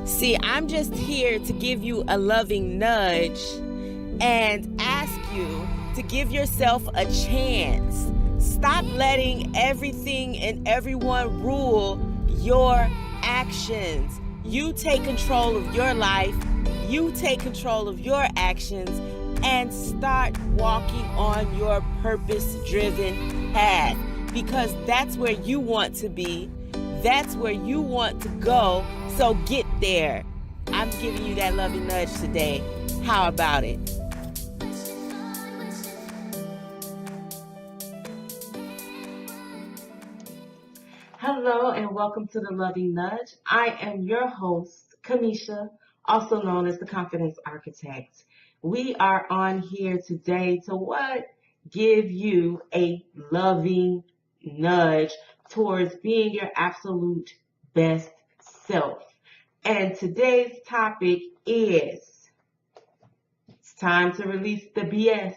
See, I'm just here to give you a loving nudge and ask you to give yourself a chance. Stop letting everything and everyone rule your actions. You take control of your life, you take control of your actions, and start walking on your purpose-driven path, because that's where you want to be. That's where you want to go. So get there. I'm giving you that loving nudge today. How about it? Hello and welcome to the Loving Nudge. I am your host, Kamisha, also known as the Confidence Architect. We are on here today to what? Give you a loving nudge towards being your absolute best self. And today's topic is, it's time to release the BS.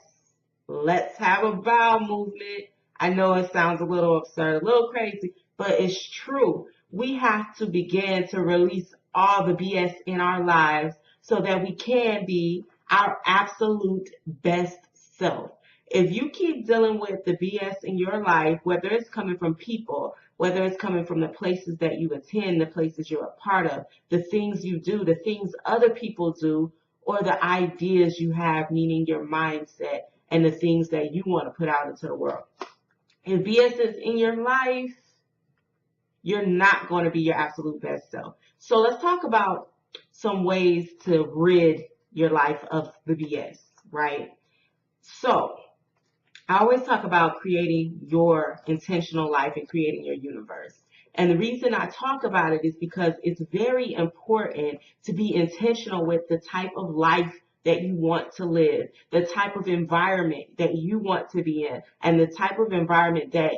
Let's have a bowel movement. I know it sounds a little absurd, a little crazy, but it's true. We have to begin to release all the BS in our lives so that we can be our absolute best self. If you keep dealing with the BS in your life, whether it's coming from people, whether it's coming from the places that you attend, the places you're a part of, the things you do, the things other people do, or the ideas you have, meaning your mindset and the things that you want to put out into the world. If BS is in your life, you're not going to be your absolute best self. So let's talk about some ways to rid your life of the BS, right? So I always talk about creating your intentional life and creating your universe. And the reason I talk about it is because it's very important to be intentional with the type of life that you want to live, the type of environment that you want to be in, and the type of environment that,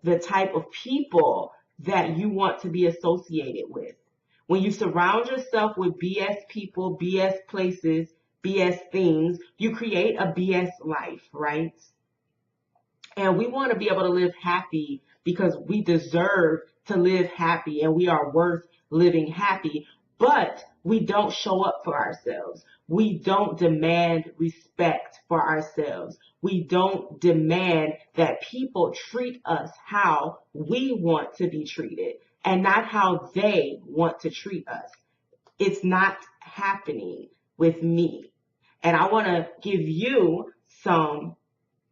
the type of people that you want to be associated with. When you surround yourself with BS people, BS places, BS things, you create a BS life, right? And we want to be able to live happy because we deserve to live happy and we are worth living happy, but we don't show up for ourselves. We don't demand respect for ourselves. We don't demand that people treat us how we want to be treated and not how they want to treat us. It's not happening with me. And I want to give you some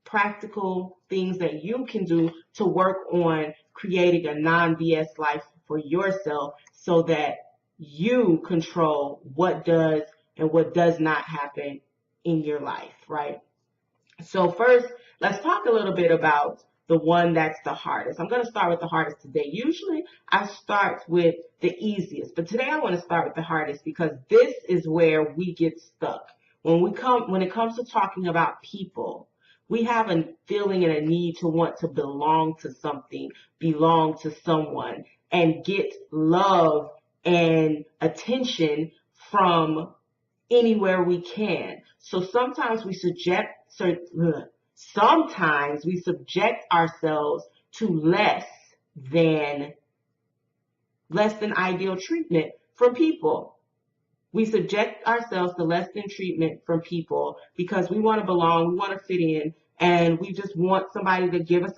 practical things that you can do to work on creating a non-BS life for yourself so that you control what does and what does not happen in your life, right? So first, let's talk a little bit about the one that's the hardest. I'm going to start with the hardest today. Usually I start with the easiest, but today I want to start with the hardest because this is where we get stuck. When it comes to talking about people, we have a feeling and a need to want to belong to something, belong to someone, and get love and attention from anywhere we can. So sometimes we subject ourselves to less than ideal treatment from people. We subject ourselves to less than treatment from people because we want to belong, we want to fit in, and we just want somebody to give us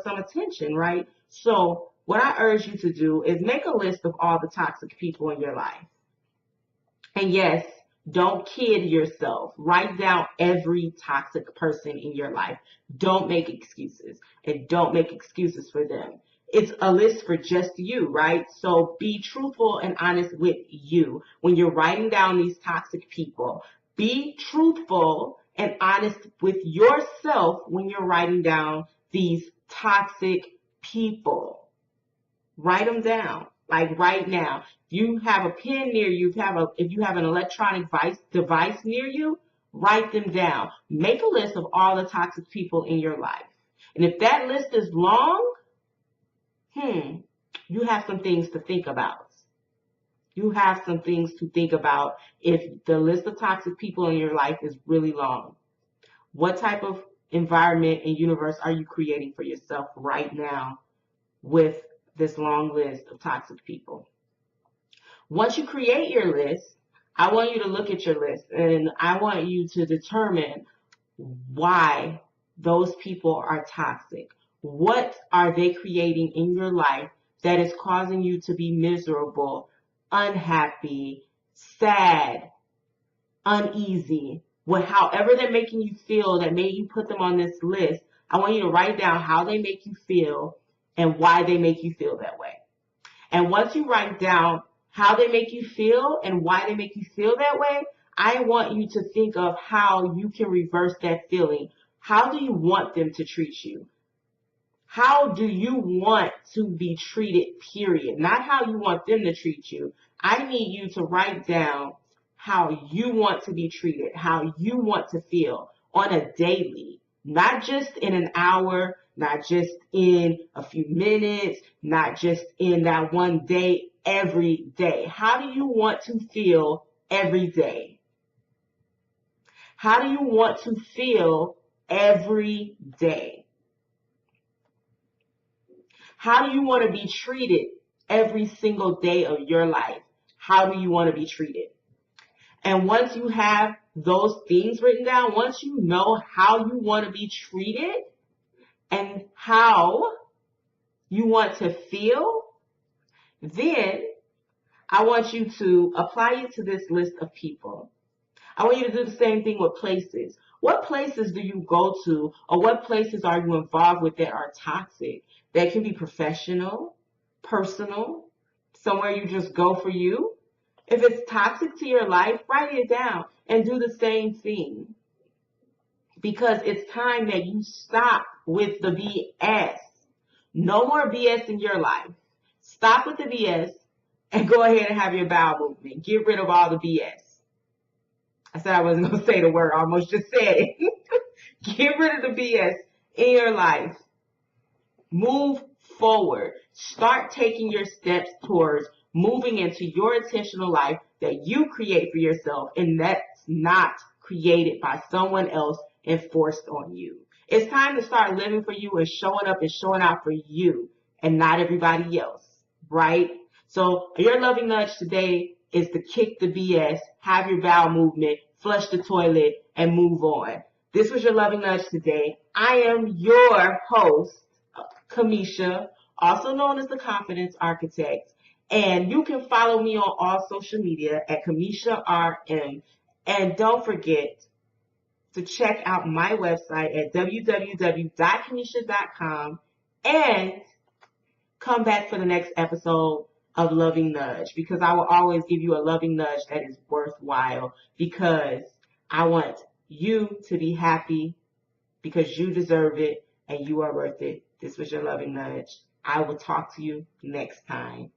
some attention, right? So what I urge you to do is make a list of all the toxic people in your life. And yes, don't kid yourself. Write down every toxic person in your life. Don't make excuses, and don't make excuses for them. It's a list for just you, right? So be truthful and honest with you when you're writing down these toxic people. Be truthful and honest with yourself when you're writing down these toxic people. Write them down, like right now. If you have a pen near you, if you have an electronic device near you, write them down. Make a list of all the toxic people in your life. And if that list is long, you have some things to think about. You have some things to think about if the list of toxic people in your life is really long. What type of environment and universe are you creating for yourself right now with this long list of toxic people? Once you create your list, I want you to look at your list and I want you to determine why those people are toxic. What are they creating in your life that is causing you to be miserable, unhappy, sad, uneasy, however they're making you feel that made you put them on this list. I want you to write down how they make you feel and why they make you feel that way. And once you write down how they make you feel and why they make you feel that way, I want you to think of how you can reverse that feeling. How do you want them to treat you? How do you want to be treated, period? Not how you want them to treat you. I need you to write down how you want to be treated, how you want to feel on a daily, not just in an hour, not just in a few minutes, not just in that one day, every day. How do you want to feel every day? How do you want to feel every day? How do you want to be treated every single day of your life? How do you want to be treated? And once you have those things written down, once you know how you want to be treated and how you want to feel, then I want you to apply it to this list of people. I want you to do the same thing with places. What places do you go to, or what places are you involved with that are toxic? That can be professional, personal, somewhere you just go for you. If it's toxic to your life, write it down and do the same thing. Because it's time that you stop with the BS. No more BS in your life. Stop with the BS and go ahead and have your bowel movement. Get rid of all the BS. I said I wasn't going to say the word. I almost just said it. Get rid of the BS in your life. Move forward. Start taking your steps towards moving into your intentional life that you create for yourself, and that's not created by someone else and forced on you. It's time to start living for you and showing up and showing out for you and not everybody else, right? So your loving nudge today is to kick the BS, have your bowel movement, flush the toilet, and move on. This was your loving nudge today. I am your host, Kamisha, also known as the Confidence Architect. And you can follow me on all social media at Kamisha RM. And don't forget to check out my website at www.kamisha.com and come back for the next episode of Loving Nudge, because I will always give you a loving nudge that is worthwhile, because I want you to be happy, because you deserve it and you are worth it. This was your loving nudge. I will talk to you next time.